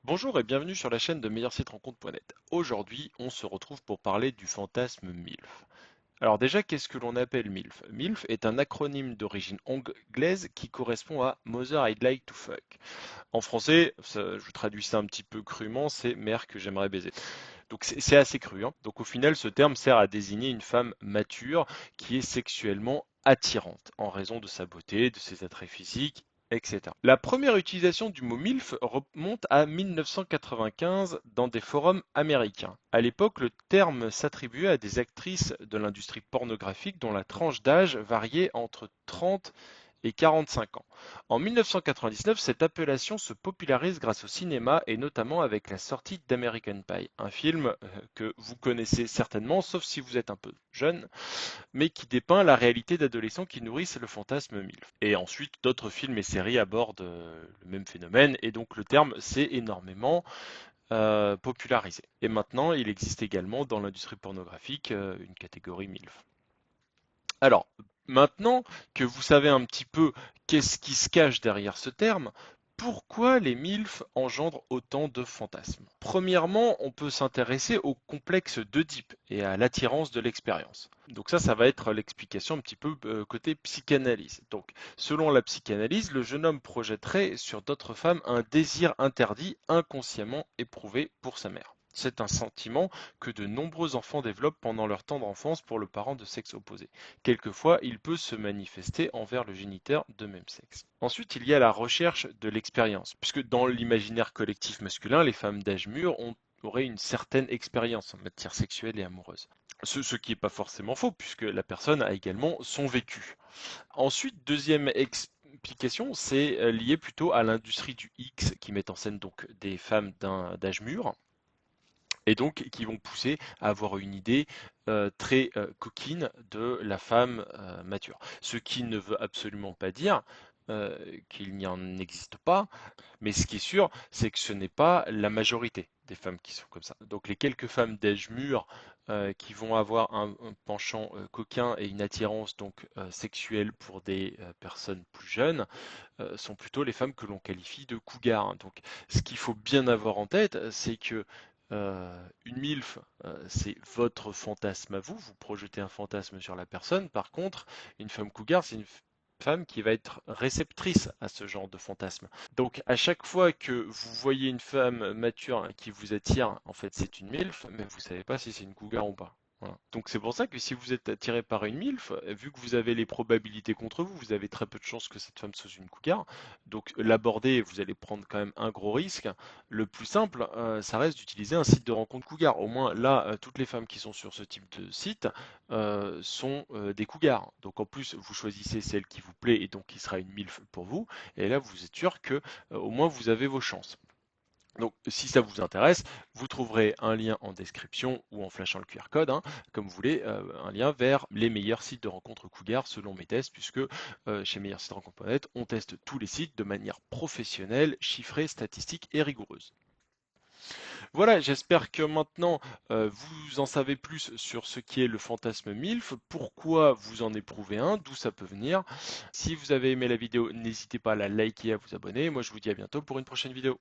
Bonjour et bienvenue sur la chaîne de meilleursiterencontre.net. Aujourd'hui, on se retrouve pour parler du fantasme MILF. Alors déjà, qu'est-ce que l'on appelle MILF? MILF est un acronyme d'origine anglaise qui correspond à Mother I'd like to fuck. En français, je traduis ça un petit peu crûment, c'est mère que j'aimerais baiser. Donc c'est assez cru, hein. Donc au final, ce terme sert à désigner une femme mature qui est sexuellement attirante en raison de sa beauté, de ses attraits physiques, etc. La première utilisation du mot MILF remonte à 1995 dans des forums américains. À l'époque, le terme s'attribuait à des actrices de l'industrie pornographique dont la tranche d'âge variait entre 30 et 45 ans. En 1999, cette appellation se popularise grâce au cinéma et notamment avec la sortie d'American Pie, un film que vous connaissez certainement, sauf si vous êtes un peu jeune, mais qui dépeint la réalité d'adolescents qui nourrissent le fantasme MILF. Et ensuite, d'autres films et séries abordent le même phénomène, et donc le terme s'est énormément popularisé. Et maintenant, il existe également dans l'industrie pornographique une catégorie MILF. Alors, maintenant que vous savez un petit peu qu'est-ce qui se cache derrière ce terme, pourquoi les MILF engendrent autant de fantasmes? Premièrement, on peut s'intéresser au complexe d'Oedipe et à l'attirance de l'expérience. Donc ça va être l'explication un petit peu côté psychanalyse. Donc, selon la psychanalyse, le jeune homme projetterait sur d'autres femmes un désir interdit inconsciemment éprouvé pour sa mère. C'est un sentiment que de nombreux enfants développent pendant leur tendre enfance pour le parent de sexe opposé. Quelquefois, il peut se manifester envers le géniteur de même sexe. Ensuite, il y a la recherche de l'expérience, puisque dans l'imaginaire collectif masculin, les femmes d'âge mûr auraient une certaine expérience en matière sexuelle et amoureuse. Ce qui n'est pas forcément faux, puisque la personne a également son vécu. Ensuite, deuxième explication, c'est lié plutôt à l'industrie du X qui met en scène donc des femmes d'âge mûr et donc qui vont pousser à avoir une idée très coquine de la femme mature. Ce qui ne veut absolument pas dire qu'il n'y en existe pas, mais ce qui est sûr, c'est que ce n'est pas la majorité des femmes qui sont comme ça. Donc les quelques femmes d'âge mûr qui vont avoir un penchant coquin et une attirance donc sexuelle pour des personnes plus jeunes sont plutôt les femmes que l'on qualifie de cougars. Donc ce qu'il faut bien avoir en tête, c'est que une MILF, c'est votre fantasme à vous, vous projetez un fantasme sur la personne. Par contre, une femme cougar, c'est une femme qui va être réceptrice à ce genre de fantasme. Donc à chaque fois que vous voyez une femme mature qui vous attire, en fait c'est une MILF, mais vous savez pas si c'est une cougar ou pas. Voilà. Donc c'est pour ça que si vous êtes attiré par une MILF, vu que vous avez les probabilités contre vous, vous avez très peu de chances que cette femme soit une cougar. Donc l'aborder, vous allez prendre quand même un gros risque. Le plus simple, ça reste d'utiliser un site de rencontre cougar. Au moins là, toutes les femmes qui sont sur ce type de site sont des cougars. Donc en plus, vous choisissez celle qui vous plaît et donc qui sera une MILF pour vous. Et là, vous êtes sûr que au moins vous avez vos chances. Donc, si ça vous intéresse, vous trouverez un lien en description ou en flashant le QR code, hein, comme vous voulez, un lien vers les meilleurs sites de rencontres Cougar selon mes tests, puisque chez Meilleurs Sites Rencontres.net, on teste tous les sites de manière professionnelle, chiffrée, statistique et rigoureuse. Voilà, j'espère que maintenant vous en savez plus sur ce qui est le fantasme MILF, pourquoi vous en éprouvez un, d'où ça peut venir. Si vous avez aimé la vidéo, n'hésitez pas à la liker et à vous abonner. Moi, je vous dis à bientôt pour une prochaine vidéo.